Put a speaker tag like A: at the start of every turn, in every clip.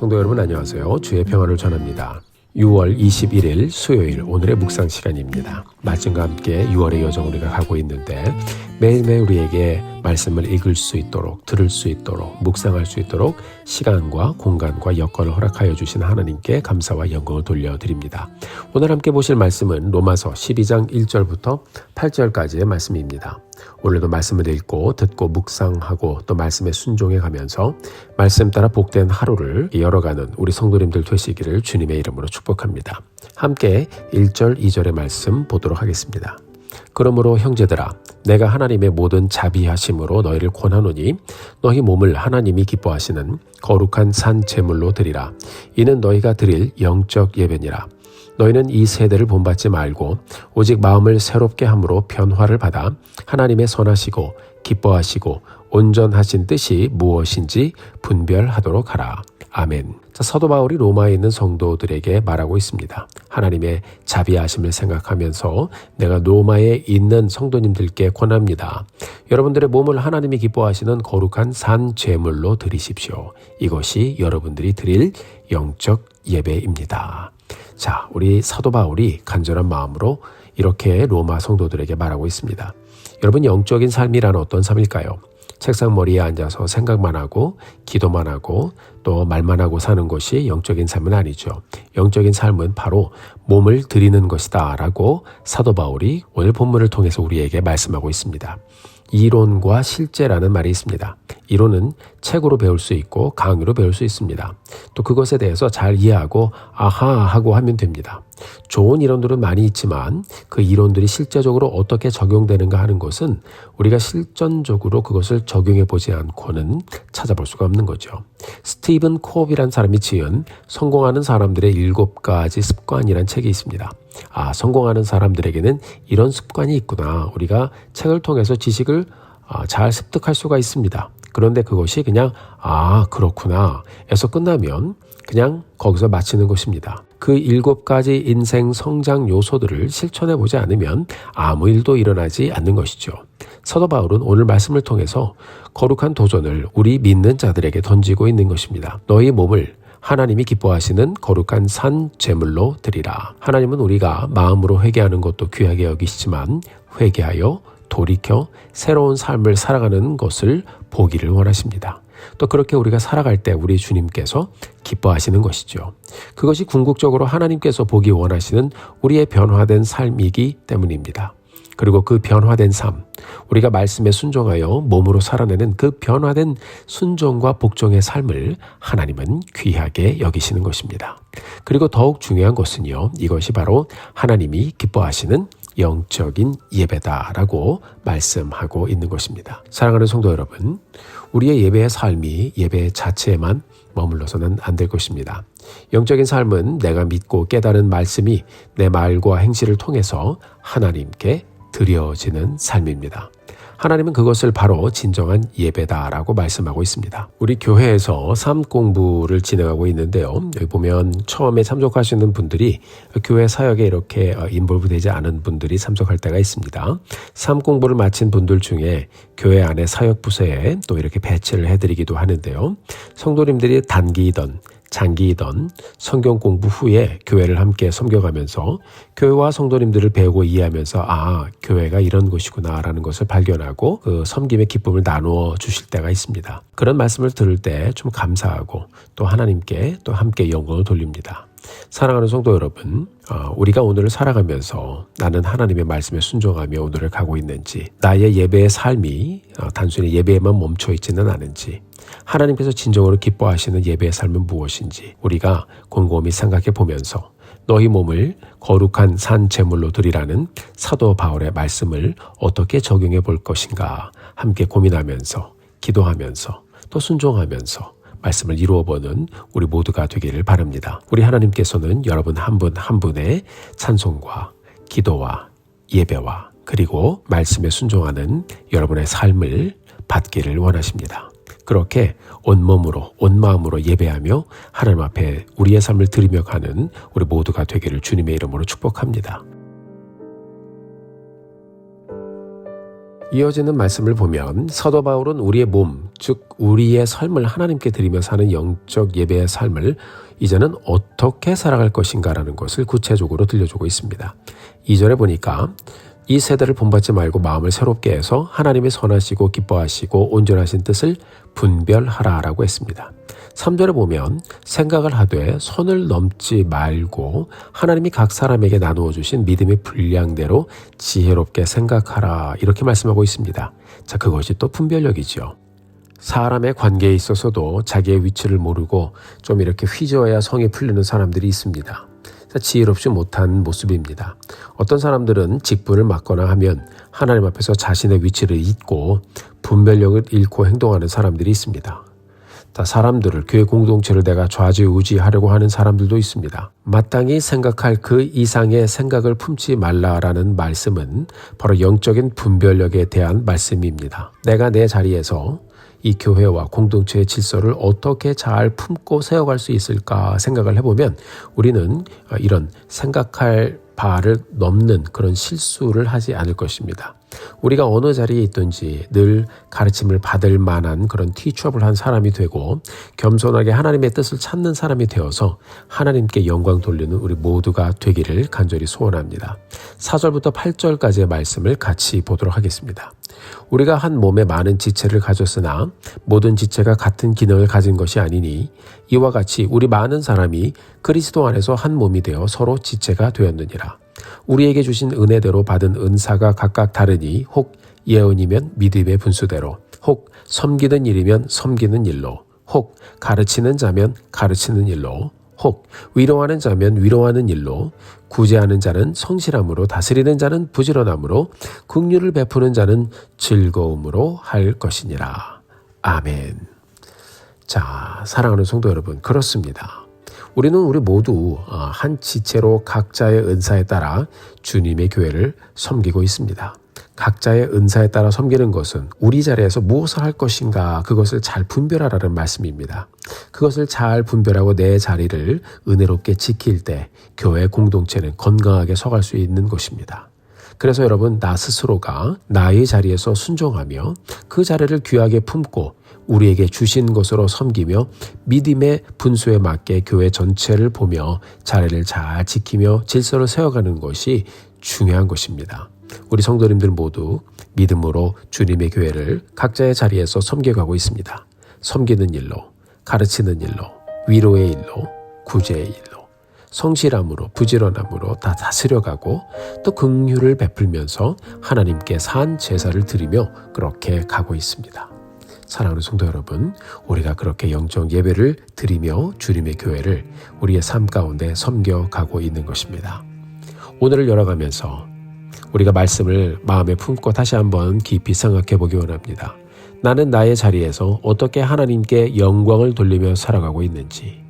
A: 성도 여러분 안녕하세요. 주의 평안을 전합니다. 6월 21일 수요일 오늘의 묵상 시간입니다. 말씀과 함께 6월의 여정 우리가 가고 있는데 매일매일 우리에게 말씀을 읽을 수 있도록 들을 수 있도록 묵상할 수 있도록 시간과 공간과 여건을 허락하여 주신 하나님께 감사와 영광을 돌려드립니다. 오늘 함께 보실 말씀은 로마서 12장 1절부터 8절까지의 말씀입니다. 오늘도 말씀을 읽고 듣고 묵상하고 또 말씀에 순종해 가면서 말씀 따라 복된 하루를 열어가는 우리 성도님들 되시기를 주님의 이름으로 축복합니다. 함께 1절 2절의 말씀 보도록 하겠습니다. 그러므로 형제들아 내가 하나님의 모든 자비하심으로 너희를 권하노니 너희 몸을 하나님이 기뻐하시는 거룩한 산 제물로 드리라. 이는 너희가 드릴 영적 예배니라. 너희는 이 세대를 본받지 말고 오직 마음을 새롭게 함으로 변화를 받아 하나님의 선하시고 기뻐하시고 온전하신 뜻이 무엇인지 분별하도록 하라. 아멘. 사도 바울이 로마에 있는 성도들에게 말하고 있습니다. 하나님의 자비하심을 생각하면서 내가 로마에 있는 성도님들께 권합니다. 여러분들의 몸을 하나님이 기뻐하시는 거룩한 산 제물로 드리십시오. 이것이 여러분들이 드릴 영적 예배입니다. 자, 우리 사도 바울이 간절한 마음으로 이렇게 로마 성도들에게 말하고 있습니다. 여러분, 영적인 삶이란 어떤 삶일까요? 책상 머리에 앉아서 생각만 하고 기도만 하고 또 말만 하고 사는 것이 영적인 삶은 아니죠. 영적인 삶은 바로 몸을 드리는 것이다 라고 사도 바울이 오늘 본문을 통해서 우리에게 말씀하고 있습니다. 이론과 실제라는 말이 있습니다. 이론은 책으로 배울 수 있고 강의로 배울 수 있습니다. 또 그것에 대해서 잘 이해하고 아하 하고 하면 됩니다. 좋은 이론들은 많이 있지만 그 이론들이 실제적으로 어떻게 적용되는가 하는 것은 우리가 실전적으로 그것을 적용해 보지 않고는 찾아볼 수가 없는 거죠. 스티븐 코업이라는 사람이 지은 성공하는 사람들의 7가지 습관이라는 책이 있습니다. 성공하는 사람들에게는 이런 습관이 있구나. 우리가 책을 통해서 지식을 잘 습득할 수가 있습니다. 그런데 그것이 그냥 그렇구나 에서 끝나면 그냥 거기서 마치는 것입니다. 그 7가지 인생 성장 요소들을 실천해 보지 않으면 아무 일도 일어나지 않는 것이죠. 사도 바울은 오늘 말씀을 통해서 거룩한 도전을 우리 믿는 자들에게 던지고 있는 것입니다. 너희 몸을 하나님이 기뻐하시는 거룩한 산 제물로 드리라. 하나님은 우리가 마음으로 회개하는 것도 귀하게 여기시지만 회개하여 돌이켜 새로운 삶을 살아가는 것을 보기를 원하십니다. 또 그렇게 우리가 살아갈 때 우리 주님께서 기뻐하시는 것이죠. 그것이 궁극적으로 하나님께서 보기 원하시는 우리의 변화된 삶이기 때문입니다. 그리고 그 변화된 삶, 우리가 말씀에 순종하여 몸으로 살아내는 그 변화된 순종과 복종의 삶을 하나님은 귀하게 여기시는 것입니다. 그리고 더욱 중요한 것은요, 이것이 바로 하나님이 기뻐하시는 영적인 예배다라고 말씀하고 있는 것입니다. 사랑하는 성도 여러분, 우리의 예배의 삶이 예배 자체에만 머물러서는 안 될 것입니다. 영적인 삶은 내가 믿고 깨달은 말씀이 내 말과 행실을 통해서 하나님께 드려지는 삶입니다. 하나님은 그것을 바로 진정한 예배다라고 말씀하고 있습니다. 우리 교회에서 삶 공부를 진행하고 있는데요. 여기 보면 처음에 참석하시는 분들이 교회 사역에 이렇게 인볼브되지 않은 분들이 참석할 때가 있습니다. 삶 공부를 마친 분들 중에 교회 안에 사역 부서에 또 이렇게 배치를 해드리기도 하는데요. 성도님들이 단기이던 장기이던 성경 공부 후에 교회를 함께 섬겨가면서 교회와 성도님들을 배우고 이해하면서 교회가 이런 곳이구나 라는 것을 발견하고 그 섬김의 기쁨을 나누어 주실 때가 있습니다. 그런 말씀을 들을 때 좀 감사하고 또 하나님께 또 함께 영광을 돌립니다. 사랑하는 성도 여러분, 우리가 오늘을 살아가면서 나는 하나님의 말씀에 순종하며 오늘을 가고 있는지, 나의 예배의 삶이 단순히 예배에만 멈춰 있지는 않은지, 하나님께서 진정으로 기뻐하시는 예배의 삶은 무엇인지 우리가 곰곰이 생각해 보면서 너희 몸을 거룩한 산 제물로 드리라는 사도 바울의 말씀을 어떻게 적용해 볼 것인가 함께 고민하면서 기도하면서 또 순종하면서 말씀을 이루어보는 우리 모두가 되기를 바랍니다. 우리 하나님께서는 여러분 한 분 한 분의 찬송과 기도와 예배와 그리고 말씀에 순종하는 여러분의 삶을 받기를 원하십니다. 그렇게 온몸으로 온 마음으로 예배하며 하나님 앞에 우리의 삶을 드리며 가는 우리 모두가 되기를 주님의 이름으로 축복합니다. 이어지는 말씀을 보면 사도 바울은 우리의 몸, 즉 우리의 삶을 하나님께 드리며 사는 영적 예배의 삶을 이제는 어떻게 살아갈 것인가라는 것을 구체적으로 들려주고 있습니다. 2절에 보니까 이 세대를 본받지 말고 마음을 새롭게 해서 하나님의 선하시고 기뻐하시고 온전하신 뜻을 분별하라라고 했습니다. 3절에 보면 생각을 하되 선을 넘지 말고 하나님이 각 사람에게 나누어 주신 믿음의 분량대로 지혜롭게 생각하라 이렇게 말씀하고 있습니다. 자, 그것이 또 분별력이죠. 사람의 관계에 있어서도 자기의 위치를 모르고 좀 이렇게 휘저어야 성이 풀리는 사람들이 있습니다. 지혜롭지 못한 모습입니다. 어떤 사람들은 직분을 맡거나 하면 하나님 앞에서 자신의 위치를 잊고 분별력을 잃고 행동하는 사람들이 있습니다. 사람들을, 교회 공동체를 내가 좌지우지하려고 하는 사람들도 있습니다. 마땅히 생각할 그 이상의 생각을 품지 말라라는 말씀은 바로 영적인 분별력에 대한 말씀입니다. 내가 내 자리에서 이 교회와 공동체의 질서를 어떻게 잘 품고 세워갈 수 있을까 생각을 해보면 우리는 이런 생각할 바를 넘는 그런 실수를 하지 않을 것입니다. 우리가 어느 자리에 있든지 늘 가르침을 받을 만한 그런 티처블한 사람이 되고 겸손하게 하나님의 뜻을 찾는 사람이 되어서 하나님께 영광 돌리는 우리 모두가 되기를 간절히 소원합니다. 4절부터 8절까지의 말씀을 같이 보도록 하겠습니다. 우리가 한 몸에 많은 지체를 가졌으나 모든 지체가 같은 기능을 가진 것이 아니니 이와 같이 우리 많은 사람이 그리스도 안에서 한 몸이 되어 서로 지체가 되었느니라. 우리에게 주신 은혜대로 받은 은사가 각각 다르니 혹 예언이면 믿음의 분수대로, 혹 섬기는 일이면 섬기는 일로, 혹 가르치는 자면 가르치는 일로, 혹 위로하는 자면 위로하는 일로, 구제하는 자는 성실함으로, 다스리는 자는 부지런함으로, 긍휼을 베푸는 자는 즐거움으로 할 것이니라. 아멘. 자, 사랑하는 성도 여러분, 그렇습니다. 우리는 우리 모두 한 지체로 각자의 은사에 따라 주님의 교회를 섬기고 있습니다. 각자의 은사에 따라 섬기는 것은 우리 자리에서 무엇을 할 것인가 그것을 잘 분별하라는 말씀입니다. 그것을 잘 분별하고 내 자리를 은혜롭게 지킬 때 교회 공동체는 건강하게 서갈 수 있는 것입니다. 그래서 여러분, 나 스스로가 나의 자리에서 순종하며 그 자리를 귀하게 품고 우리에게 주신 것으로 섬기며 믿음의 분수에 맞게 교회 전체를 보며 자리를 잘 지키며 질서를 세워가는 것이 중요한 것입니다. 우리 성도님들 모두 믿음으로 주님의 교회를 각자의 자리에서 섬겨가고 있습니다. 섬기는 일로, 가르치는 일로, 위로의 일로, 구제의 일로, 성실함으로, 부지런함으로 다 다스려가고 또 긍휼을 베풀면서 하나님께 산 제사를 드리며 그렇게 가고 있습니다. 사랑하는 성도 여러분, 우리가 그렇게 영적 예배를 드리며 주님의 교회를 우리의 삶 가운데 섬겨가고 있는 것입니다. 오늘을 열어가면서 우리가 말씀을 마음에 품고 다시 한번 깊이 생각해 보기 원합니다. 나는 나의 자리에서 어떻게 하나님께 영광을 돌리며 살아가고 있는지,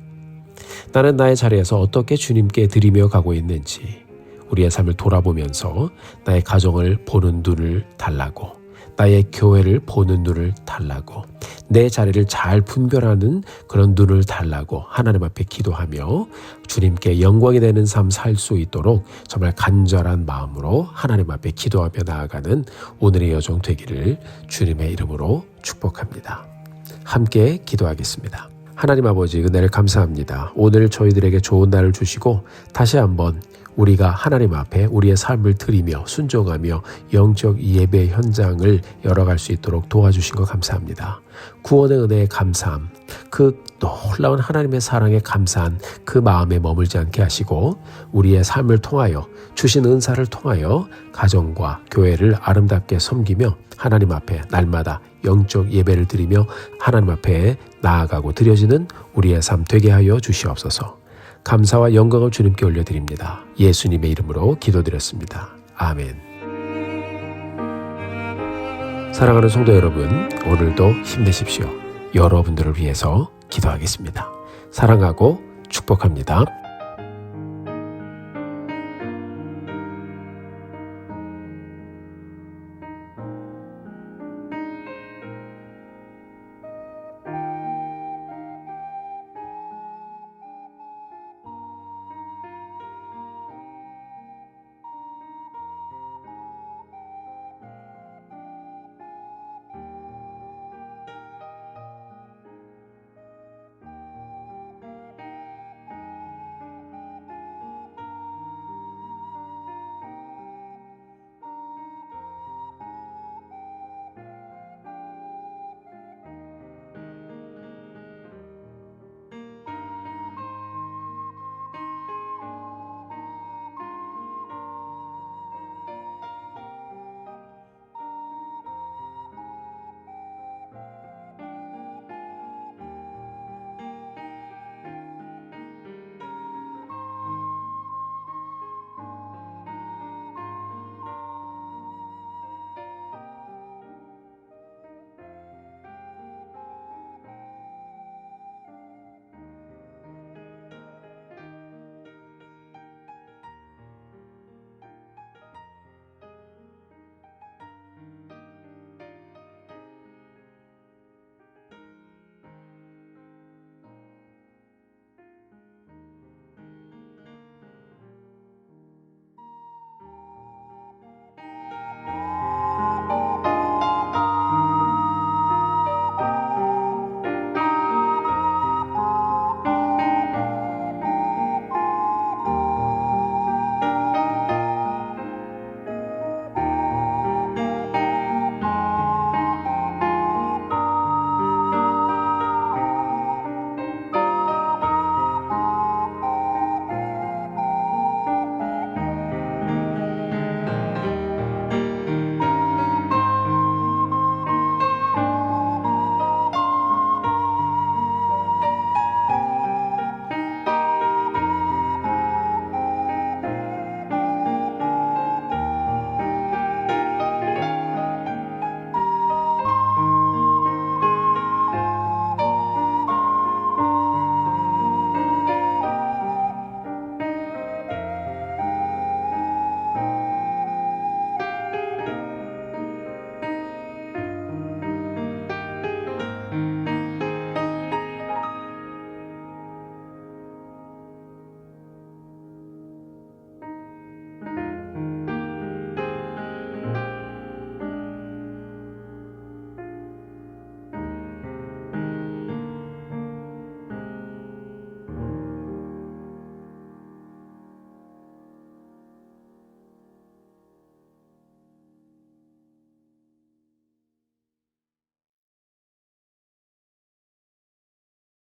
A: 나는 나의 자리에서 어떻게 주님께 드리며 가고 있는지 우리의 삶을 돌아보면서 나의 가정을 보는 눈을 달라고, 나의 교회를 보는 눈을 달라고, 내 자리를 잘 분별하는 그런 눈을 달라고 하나님 앞에 기도하며 주님께 영광이 되는 삶 살 수 있도록 정말 간절한 마음으로 하나님 앞에 기도하며 나아가는 오늘의 여정 되기를 주님의 이름으로 축복합니다. 함께 기도하겠습니다. 하나님 아버지, 은혜를 감사합니다. 오늘 저희들에게 좋은 날을 주시고 다시 한번 우리가 하나님 앞에 우리의 삶을 드리며 순종하며 영적 예배 현장을 열어갈 수 있도록 도와주신 것 감사합니다. 구원의 은혜에 감사함, 그 놀라운 하나님의 사랑에 감사한 그 마음에 머물지 않게 하시고 우리의 삶을 통하여 주신 은사를 통하여 가정과 교회를 아름답게 섬기며 하나님 앞에 날마다 영적 예배를 드리며 하나님 앞에 나아가고 드려지는 우리의 삶 되게 하여 주시옵소서. 감사와 영광을 주님께 올려드립니다. 예수님의 이름으로 기도드렸습니다. 아멘. 사랑하는 성도 여러분, 오늘도 힘내십시오. 여러분들을 위해서 기도하겠습니다. 사랑하고 축복합니다.